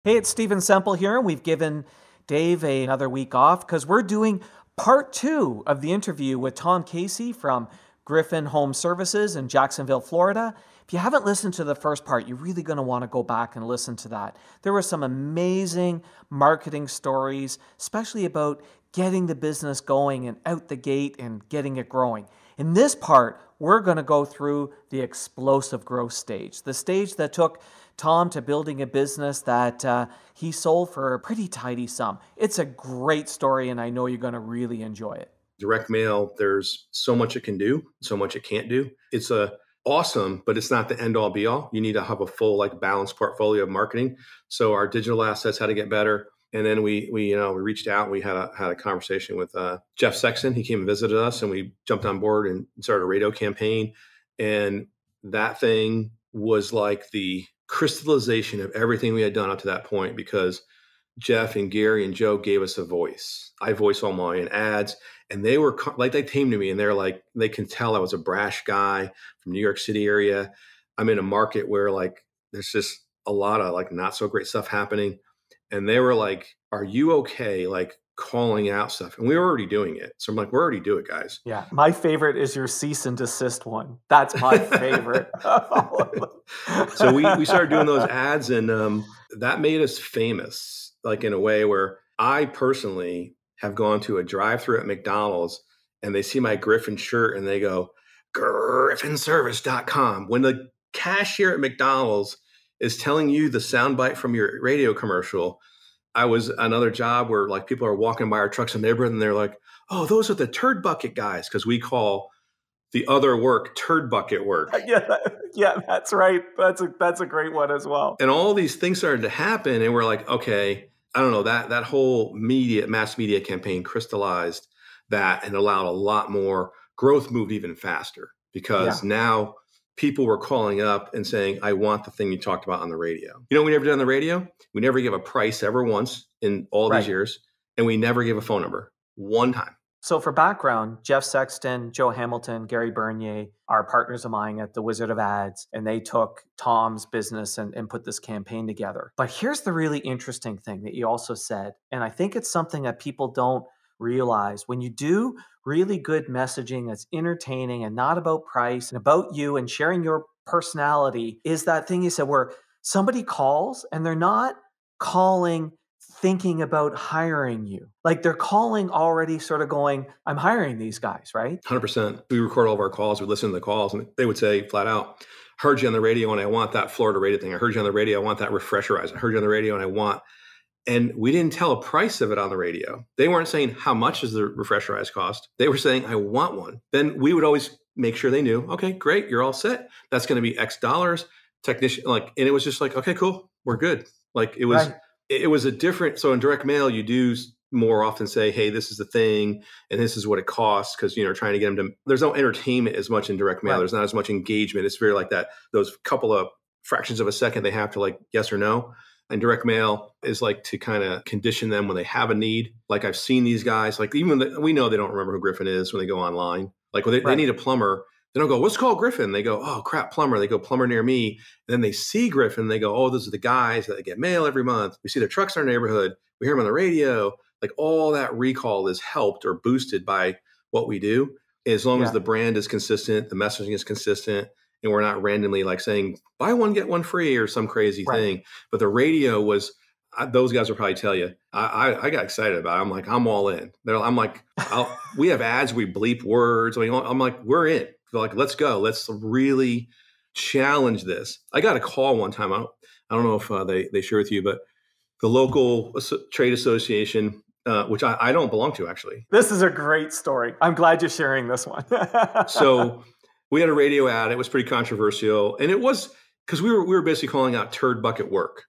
Hey, it's Stephen Semple here. We've given Dave another week off because we're doing part two of the interview with Tom Casey from Griffin Home Services in Jacksonville, Florida. If you haven't listened to the first part, you're really going to want to go back and listen to that. There were some amazing marketing stories, especially about getting the business going and out the gate and getting it growing. In this part, we're going to go through the explosive growth stage, the stage that took Tom to building a business that he sold for a pretty tidy sum. It's a great story, and I know you're going to really enjoy it. Direct mail, there's so much it can do, so much it can't do. It's awesome, but it's not the end all be all. You need to have a full balanced portfolio of marketing. So our digital assets had to get better. And then we reached out and we had a conversation with Jeff Sexton. He came and visited us and we jumped on board and started a radio campaign. And that thing was like the crystallization of everything we had done up to that point, because Jeff and Gary and Joe gave us a voice. I voice all my ads, and they were they came to me and they're like, they can tell I was a brash guy from New York City area. I'm in a market where there's just a lot of not so great stuff happening. And they were like, are you okay? Calling out stuff. And we were already doing it. So I'm like, we're already doing it, guys. Yeah. My favorite is your cease and desist one. That's my favorite. So we started doing those ads, and that made us famous, in a way where I personally have gone to a drive-thru at McDonald's and they see my Griffin shirt and they go, griffinservice.com. When the cashier at McDonald's is telling you the soundbite from your radio commercial. I was another job where people are walking by our trucks in the neighborhood and they're like, oh, those are the turd bucket guys. Cause we call the other work turd bucket work. Yeah, that's right. That's a great one as well. And all these things started to happen. And we're like, okay, I don't know, that whole mass media campaign crystallized that and allowed a lot more growth, moved even faster because now people were calling up and saying, I want the thing you talked about on the radio. You know what we never did on the radio? We never gave a price ever once in all these years. And we never gave a phone number one time. So for background, Jeff Sexton, Joe Hamilton, Gary Bernier are partners of mine at the Wizard of Ads, and they took Tom's business and put this campaign together. But here's the really interesting thing that you also said, and I think it's something that people don't realize. When you do really good messaging that's entertaining and not about price and about you and sharing your personality, is that thing you said where somebody calls and they're not calling thinking about hiring you. They're calling already sort of going, I'm hiring these guys, right? 100%. We record all of our calls. We listen to the calls and they would say flat out, heard you on the radio and I want that Florida rated thing. I heard you on the radio. I want that refresherized. I heard you on the radio and I want. And we didn't tell a price of it on the radio. They weren't saying how much is the refresherized cost. They were saying, I want one. Then we would always make sure they knew, okay, great. You're all set. That's going to be X dollars. Technician, and it was just okay, cool. We're good. It was a different, so in direct mail, you do more often say, hey, this is the thing, and this is what it costs, because, trying to get them to, there's no entertainment as much in direct mail. Right. There's not as much engagement. It's very that, those couple of fractions of a second, they have to yes or no. And direct mail is to kind of condition them when they have a need. I've seen these guys, even we know they don't remember who Griffin is when they go online. When they need a plumber, they don't go, what's called Griffin? They go, oh, crap, plumber. They go, plumber near me. And then they see Griffin. They go, oh, those are the guys that get mail every month. We see their trucks in our neighborhood. We hear them on the radio. All that recall is helped or boosted by what we do. As long as the brand is consistent, the messaging is consistent, and we're not randomly saying, buy one, get one free or some crazy thing. But the radio was, those guys will probably tell you, I got excited about it. I'm I'm all in. We have ads, we bleep words. I'm we're in. Let's go. Let's really challenge this. I got a call one time. I don't know if they share with you, but the local trade association, which I don't belong to, actually. This is a great story. I'm glad you're sharing this one. So we had a radio ad. It was pretty controversial. And it was because we were basically calling out turd bucket work,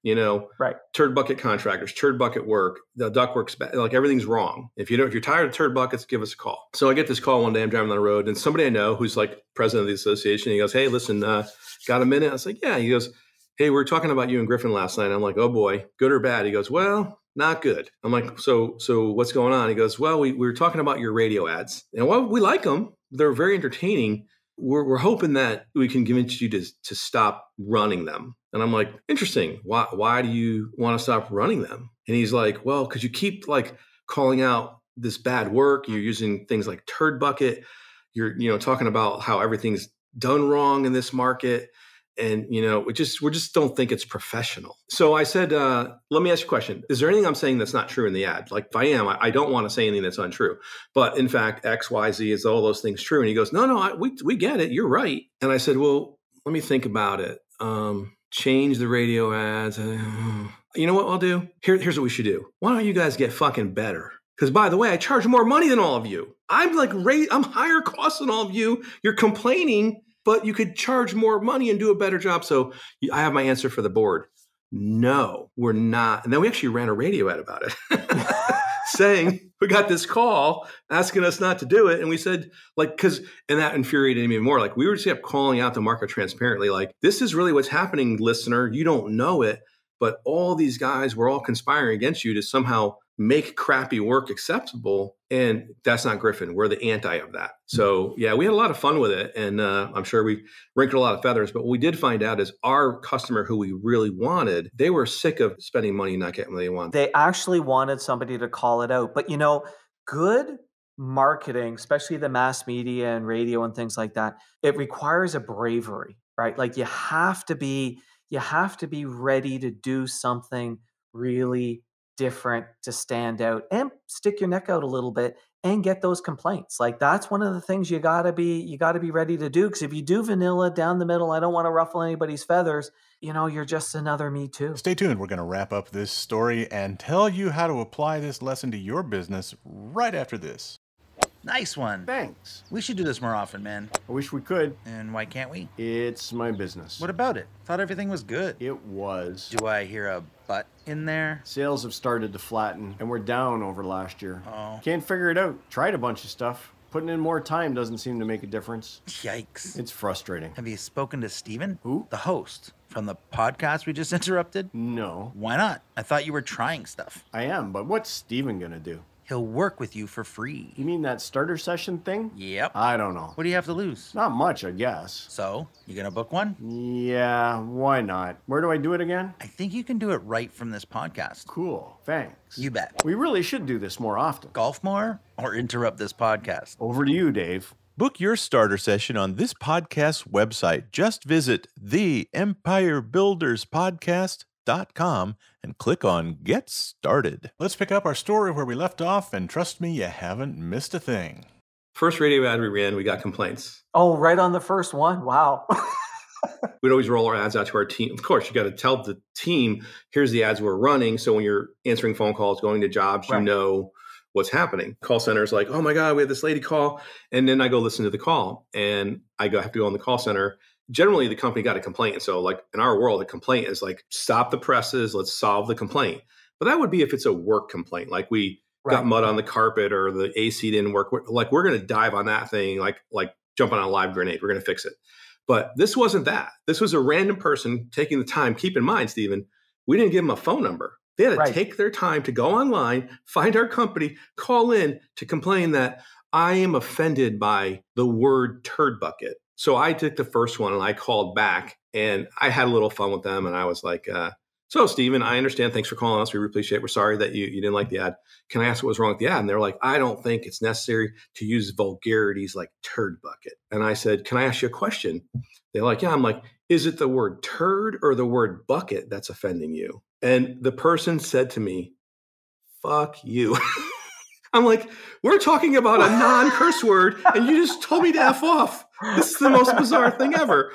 right? Turd bucket contractors, turd bucket work, the ductwork's everything's wrong. If you're tired of turd buckets, give us a call. So I get this call one day. I'm driving on the road, and somebody I know who's president of the association. He goes, "Hey, listen, got a minute?" I was like, "Yeah." He goes, "Hey, we were talking about you and Griffin last night." I'm like, "Oh boy, good or bad?" He goes, "Well, not good." I'm like, "So what's going on?" He goes, "Well, we were talking about your radio ads, and we like them. They're very entertaining. We're hoping that we can convince you to stop running them." And I'm like, interesting. Why do you want to stop running them? And he's like, well, because you keep like calling out this bad work. You're using things like Turd bucket. You're, talking about how everything's done wrong in this market. And, we just don't think it's professional. So I said, let me ask you a question. Is there anything I'm saying that's not true in the ad? Like if I am, I don't want to say anything that's untrue. But in fact, X, Y, Z, is all those things true? And he goes, no, we get it. You're right. And I said, well, let me think about it. Change the radio ads. You know what I'll do? Here's what we should do. Why don't you guys get fucking better? Because by the way, I charge more money than all of you. I'm higher cost than all of you. You're complaining, but you could charge more money and do a better job. So I have my answer for the board. No, we're not. And then we actually ran a radio ad about it. Saying we got this call asking us not to do it. And we said, and that infuriated me more. Like we were just kept calling out the market transparently. Like, this is really what's happening, listener. You don't know it, but all these guys were all conspiring against you to somehow make crappy work acceptable. And that's not Griffin. We're the anti of that. So yeah, we had a lot of fun with it. And I'm sure we wrinkled a lot of feathers, but what we did find out is our customer who we really wanted, they were sick of spending money and not getting what they wanted. They actually wanted somebody to call it out. But good marketing, especially the mass media and radio and things like that, it requires a bravery, right? Like you have to be ready to do something really different to stand out and stick your neck out a little bit and get those complaints. Like that's one of the things you gotta be ready to do. Because if you do vanilla down the middle, I don't want to ruffle anybody's feathers, you're just another Me Too. Stay tuned. We're going to wrap up this story and tell you how to apply this lesson to your business right after this. Nice one. Thanks. We should do this more often, man. I wish we could. And why can't we? It's my business. What about it? Thought everything was good. It was. Do I hear a but in there? Sales have started to flatten, and we're down over last year. Oh. Can't figure it out. Tried a bunch of stuff. Putting in more time doesn't seem to make a difference. Yikes. It's frustrating. Have you spoken to Stephen? Who? The host from the podcast we just interrupted? No. Why not? I thought you were trying stuff. I am, but what's Stephen gonna do? He'll work with you for free. You mean that starter session thing? Yep. I don't know. What do you have to lose? Not much, I guess. So, you gonna book one? Yeah, why not? Where do I do it again? I think you can do it right from this podcast. Cool, thanks. You bet. We really should do this more often. Golf more or interrupt this podcast? Over to you, Dave. Book your starter session on this podcast's website. Just visit theempirebuilderspodcast.com and click on Get Started. Let's pick up our story where we left off, and trust me, you haven't missed a thing. First radio ad we ran, we got complaints. Oh, right on the first one. Wow. We'd always roll our ads out to our team. Of course, you got to tell the team, here's the ads we're running. So when you're answering phone calls, going to jobs, right, you know what's happening. Call center is like, oh my God, we had this lady call. And then I go listen to the call and have to go in the call center. Generally, the company got a complaint. And so like in our world, a complaint is like, stop the presses, let's solve the complaint. But that would be if it's a work complaint, like we got mud on the carpet or the AC didn't work. Like we're going to dive on that thing, like jumping on a live grenade. We're going to fix it. But this wasn't that. This was a random person taking the time. Keep in mind, Stephen, we didn't give them a phone number. They had to take their time to go online, find our company, call in to complain that I am offended by the word turd bucket. So I took the first one and I called back and I had a little fun with them. And I was like, so Stephen, I understand. Thanks for calling us. We really appreciate it. We're sorry that you didn't like the ad. Can I ask what was wrong with the ad? And they're like, I don't think it's necessary to use vulgarities like turd bucket. And I said, can I ask you a question? They're like, yeah. I'm like, is it the word turd or the word bucket that's offending you? And the person said to me, fuck you. I'm like, we're talking about a non-curse word and you just told me to F off. This is the most bizarre thing ever.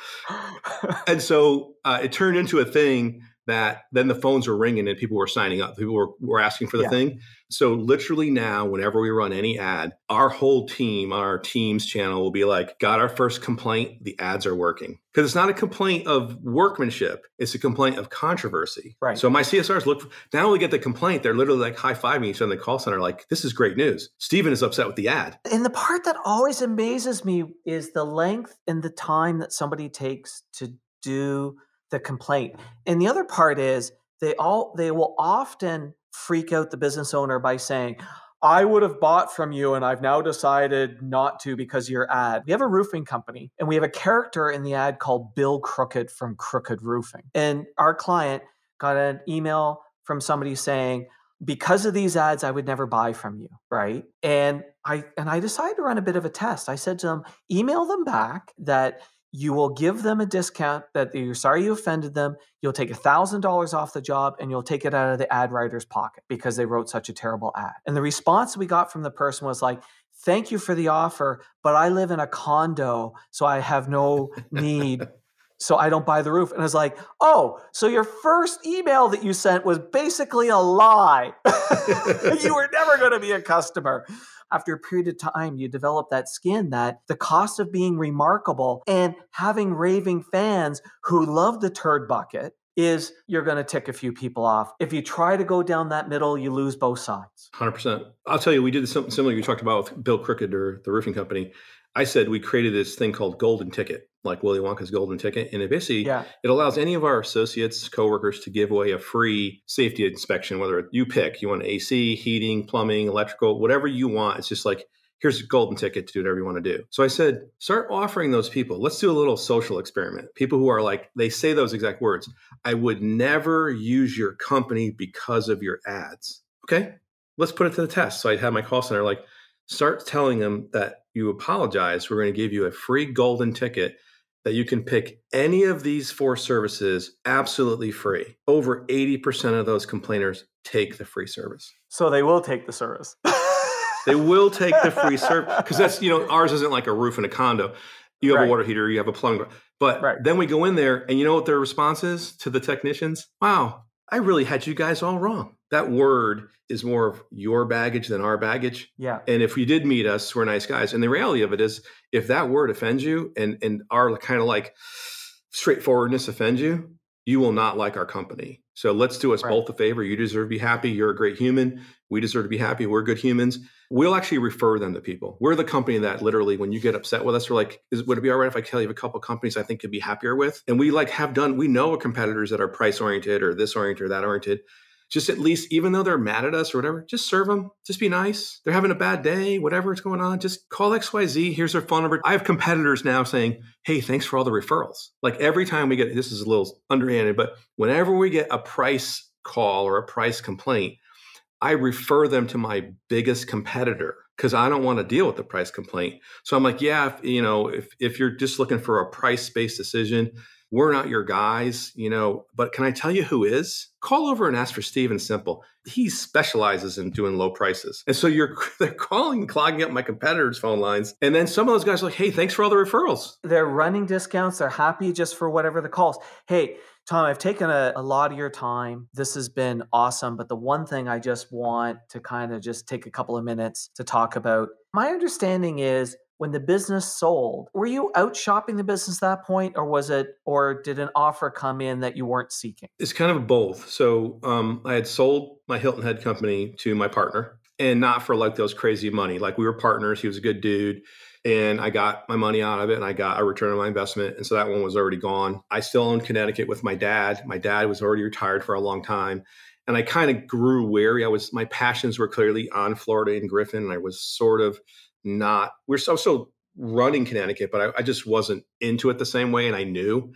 And so it turned into a thing that then the phones were ringing and people were signing up. People were asking for the thing. So literally now, whenever we run any ad, our whole team, our team's channel will be like, got our first complaint, the ads are working. Because it's not a complaint of workmanship. It's a complaint of controversy. Right. So my CSRs not only get the complaint, they're literally like high-fiving each other in the call center like, this is great news. Stephen is upset with the ad. And the part that always amazes me is the length and the time that somebody takes to do the complaint. And the other part is they will often freak out the business owner by saying, I would have bought from you and I've now decided not to because of your ad. We have a roofing company and we have a character in the ad called Bill Crooked from Crooked Roofing. And our client got an email from somebody saying, because of these ads, I would never buy from you, right? And I decided to run a bit of a test. I said to them, email them back that you will give them a discount, that you're sorry you offended them. You'll take $1,000 off the job and you'll take it out of the ad writer's pocket because they wrote such a terrible ad. And the response we got from the person was like, thank you for the offer, but I live in a condo, so I have no need. So I don't buy the roof. And I was like, oh, so your first email that you sent was basically a lie. You were never going to be a customer. After a period of time, you develop that skin that the cost of being remarkable and having raving fans who love the turd bucket is you're going to tick a few people off. If you try to go down that middle, you lose both sides. 100%. I'll tell you, we did something similar you talked about with Bill Crooked or the roofing company. I said we created this thing called Golden Ticket, like Willy Wonka's Golden Ticket. And it basically, it allows any of our associates, coworkers to give away a free safety inspection, whether you pick, you want AC, heating, plumbing, electrical, whatever you want. It's just like, here's a golden ticket to do whatever you want to do. So I said, start offering those people. Let's do a little social experiment. People who are like, they say those exact words. I would never use your company because of your ads. Okay, let's put it to the test. So I had my call center like, start telling them that you apologize. We're going to give you a free golden ticket that you can pick any of these 4 services absolutely free. Over 80% of those complainers take the free service. So they will take the service. They will take the free service because that's, ours isn't like a roof in a condo. You have a water heater, you have a plumbing. But then we go in there and you know what their response is to the technicians? Wow, I really had you guys all wrong. That word is more of your baggage than our baggage. Yeah. And if you did meet us, we're nice guys. And the reality of it is, if that word offends you and our kind of like straightforwardness offends you, you will not like our company. So let's do us both a favor. You deserve to be happy. You're a great human. We deserve to be happy. We're good humans. We'll actually refer them to people. We're the company that literally, when you get upset with us, we're like, would it be all right if I tell you a couple of companies I think you'd be happier with? And we we know competitors that are price oriented or this oriented or that oriented. Just at least, even though they're mad at us or whatever, just serve them. Just be nice. They're having a bad day, whatever is going on. Just call XYZ. Here's their phone number. I have competitors now saying, hey, thanks for all the referrals. Like every time we get, this is a little underhanded, but whenever we get a price call or a price complaint, I refer them to my biggest competitor because I don't want to deal with the price complaint. So I'm like, yeah, if you're just looking for a price-based decision, we're not your guys, but can I tell you who is? Call over and ask for Stephen Semple. He specializes in doing low prices. And so they're calling, clogging up my competitors' phone lines. And then some of those guys are like, hey, thanks for all the referrals. They're running discounts. They're happy just for whatever the calls. Hey, Tom, I've taken a lot of your time. This has been awesome. But the one thing I just want to kind of just take a couple of minutes to talk about, my understanding is when the business sold, were you out shopping the business at that point, or did an offer come in that you weren't seeking? It's kind of both. So I had sold my Hilton Head company to my partner, and not for like those crazy money. Like we were partners. He was a good dude. And I got my money out of it and I got a return on my investment. And so that one was already gone. I still owned Connecticut with my dad. My dad was already retired for a long time. And I kind of grew wary. My passions were clearly on Florida and Griffin. And I was sort of not, we're so running Connecticut, but I just wasn't into it the same way. And I knew,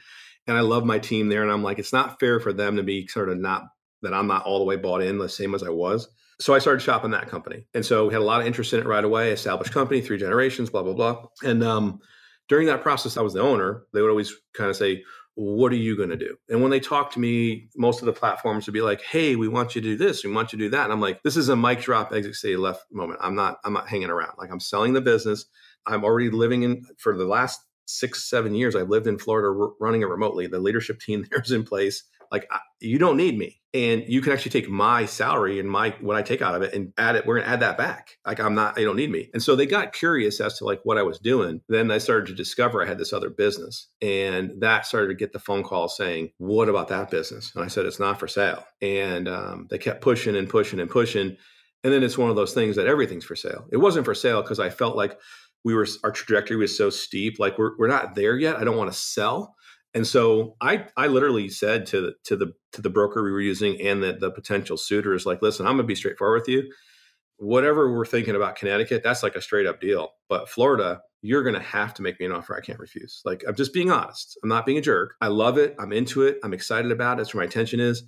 and I love my team there. And I'm like, it's not fair for them to be sort of not, that I'm not all the way bought in the same as I was. So I started shopping that company. And so we had a lot of interest in it right away, established company, 3 generations, blah, blah, blah. And during that process, I was the owner. They would always kind of say, what are you going to do? And when they talk to me, most of the platforms would be like, hey, we want you to do this. We want you to do that. And I'm like, this is a mic drop, exit stage left moment. I'm not hanging around. Like I'm selling the business. I'm already living for the last 6-7 years, I've lived in Florida running it remotely. The leadership team there is in place. Like you don't need me. And you can actually take my salary and what I take out of it and add it. We're going to add that back. Like they don't need me. And so they got curious as to like what I was doing. Then I started to discover I had this other business, and that started to get the phone call saying, what about that business? And I said, it's not for sale. And they kept pushing and pushing and pushing. And then it's one of those things that everything's for sale. It wasn't for sale because I felt like our trajectory was so steep. Like we're not there yet. I don't want to sell. And so I literally said to the broker we were using and the potential suitors, like, listen, I'm going to be straightforward with you. whatever we're thinking about Connecticut, that's like a straight up deal. But Florida, you're going to have to make me an offer I can't refuse. Like, I'm just being honest. I'm not being a jerk. I love it. I'm into it. I'm excited about it. That's where my attention is.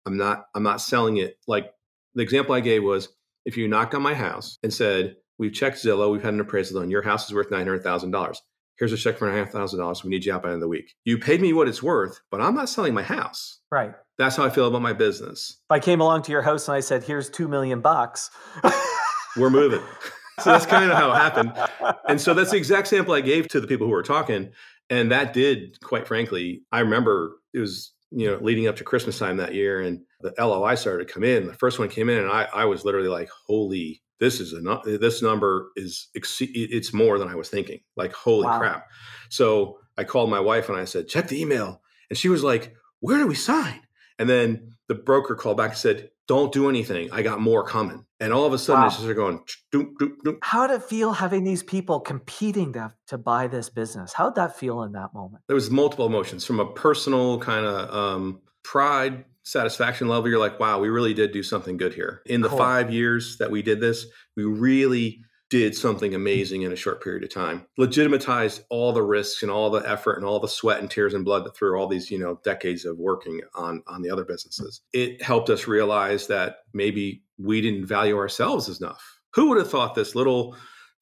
I'm not selling it. Like the example I gave was, if you knocked on my house and said, we've checked Zillow, we've had an appraisal done, your house is worth $900,000. Here's a check for $900,000. We need you out by the end of the week. You paid me what it's worth, but I'm not selling my house. Right. That's how I feel about my business. If I came along to your house and I said, here's $2 million, we're moving. So that's kind of how it happened. And so that's the exact sample I gave to the people who were talking. And that did, quite frankly, I remember it was, leading up to Christmas time that year, and the LOI started to come in. The first one came in, and I was literally like, holy, this number is, it's more than I was thinking. Like, holy crap. So I called my wife and I said, check the email. And she was like, where do we sign? And then the broker called back and said, don't do anything. I got more coming. And all of a sudden, it's just going, doop, doop, doop. How did it feel having these people competing to buy this business? How did that feel in that moment? There was multiple emotions, from a personal kind of pride, satisfaction level. You're like, wow, we really did do something good here. In the 5 years that we did this, we really did something amazing in a short period of time. Legitimatized all the risks and all the effort and all the sweat and tears and blood that through all these, decades of working on the other businesses. It helped us realize that maybe we didn't value ourselves enough. Who would have thought this little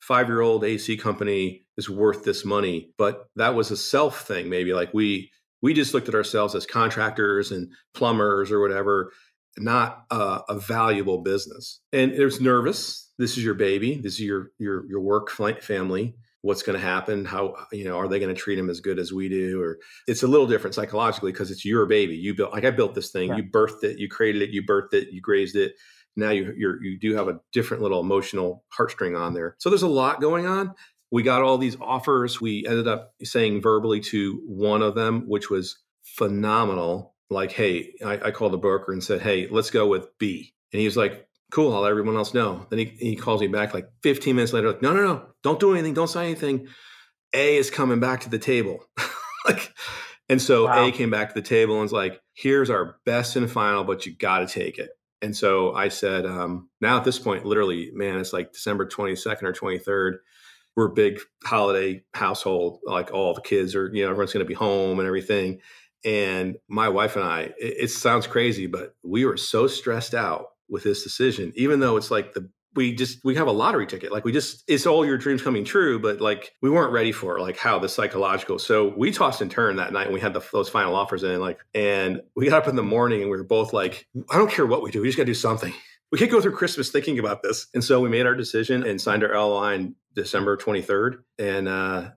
5-year-old AC company is worth this money? But that was a self thing. Maybe like we just looked at ourselves as contractors and plumbers or whatever, not a valuable business. And it was nervous. This is your baby. This is your work family. What's going to happen? How, are they going to treat them as good as we do? Or it's a little different psychologically because it's your baby. You built, like I built this thing. Yeah. You birthed it. You created it. You birthed it. You grazed it. Now you do have a different little emotional heartstring on there. So there's a lot going on. We got all these offers. We ended up saying verbally to one of them, which was phenomenal. Like, hey, I called the broker and said, hey, let's go with B. And he was like, cool, I'll let everyone else know. Then he calls me back like 15 minutes later, like, no, don't do anything. Don't sign anything. A is coming back to the table. And so A came back to the table and was like, here's our best and final, but you got to take it. And so I said, now at this point, literally, man, it's like December 22nd or 23rd. We're a big holiday household. Like all the kids are, everyone's going to be home and everything. And my wife and I, it sounds crazy, but we were so stressed out with this decision, even though it's like we have a lottery ticket. Like it's all your dreams coming true, but like we weren't ready for like how the psychological. So we tossed and turned that night and we had those final offers in, and we got up in the morning and we were both like, I don't care what we do. We just got to do something. We can't go through Christmas thinking about this. And so we made our decision and signed our LOI on December 23rd. And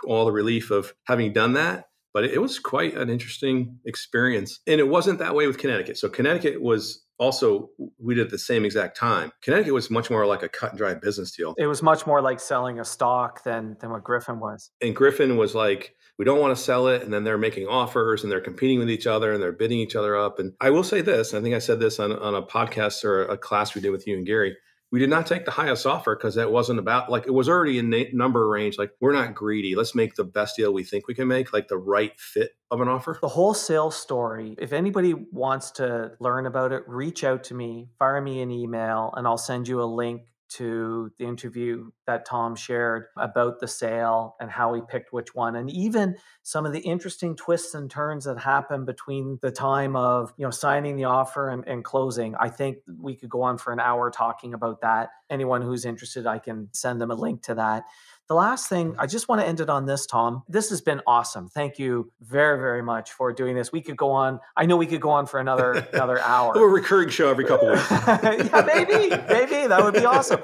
all the relief of having done that. But it was quite an interesting experience. And it wasn't that way with Connecticut. So Connecticut was also, we did at the same exact time. Connecticut was much more like a cut and dry business deal. It was much more like selling a stock than what Griffin was. And Griffin was like, we don't want to sell it. And then they're making offers and they're competing with each other and they're bidding each other up. And I will say this, I think I said this on a podcast or a class we did with you and Gary. We did not take the highest offer because that wasn't about, like, it was already in number range. Like, we're not greedy. Let's make the best deal we think we can make, like the right fit of an offer. The whole sales story, if anybody wants to learn about it, reach out to me, fire me an email, and I'll send you a link to the interview that Tom shared about the sale and how he picked which one, and even some of the interesting twists and turns that happened between the time of signing the offer and closing. I think we could go on for an hour talking about that. Anyone who's interested, I can send them a link to that. The last thing, I just want to end it on this, Tom. This has been awesome. Thank you very, very much for doing this. We could go on. I know we could go on for another hour. A recurring show every couple of weeks. Yeah, maybe. That would be awesome.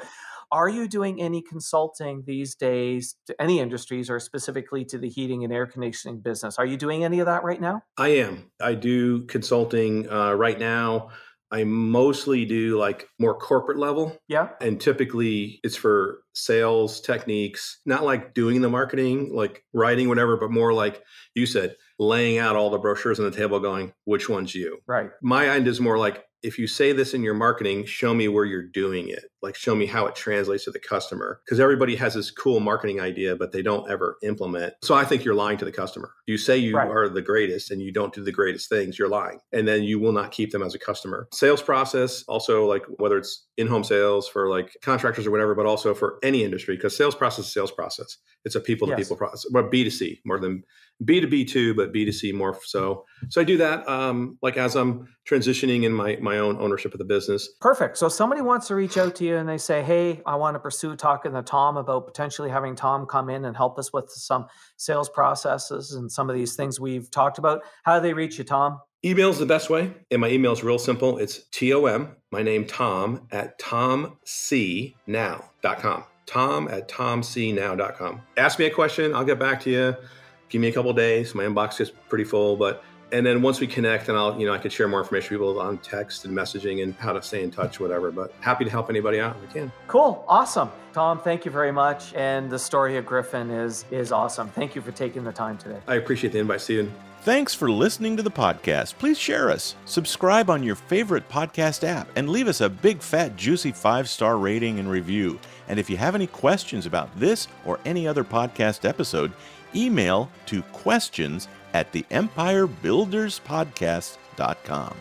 Are you doing any consulting these days to any industries or specifically to the heating and air conditioning business? Are you doing any of that right now? I am. I do consulting right now. I mostly do like more corporate level. Yeah. And typically it's for sales techniques, not like doing the marketing, like writing, whatever, but more like you said, laying out all the brochures on the table going, which one's you? Right. My end is more like if you say this in your marketing, show me where you're doing it. Like, show me how it translates to the customer. Because everybody has this cool marketing idea, but they don't ever implement. So I think you're lying to the customer. You say you are the greatest and you don't do the greatest things, you're lying. And then you will not keep them as a customer. Sales process, also like whether it's in-home sales for like contractors or whatever, but also for any industry, because sales process is sales process. It's a people-to-people process, but B2C more than B2B too, but B2C more so. So I do that like as I'm transitioning in my own ownership of the business. Perfect. So if somebody wants to reach out to you and they say, hey, I want to pursue talking to Tom about potentially having Tom come in and help us with some sales processes and some of these things we've talked about, how do they reach you, Tom? Email is the best way. And my email is real simple. It's TOM, my name, Tom, at tomcnow.com. Tom@tomcnow.com. Ask me a question. I'll get back to you. Give me a couple of days. My inbox gets pretty full, and then once we connect, then I could share more information with people on text and messaging and how to stay in touch, whatever. But happy to help anybody out if I can. Cool. Awesome. Tom, thank you very much. And the story of Griffin is awesome. Thank you for taking the time today. I appreciate the invite, Stephen. Thanks for listening to the podcast. Please share us, subscribe on your favorite podcast app, and leave us a big, fat, juicy 5-star rating and review. And if you have any questions about this or any other podcast episode, email to questions@theempirebuilderspodcast.com.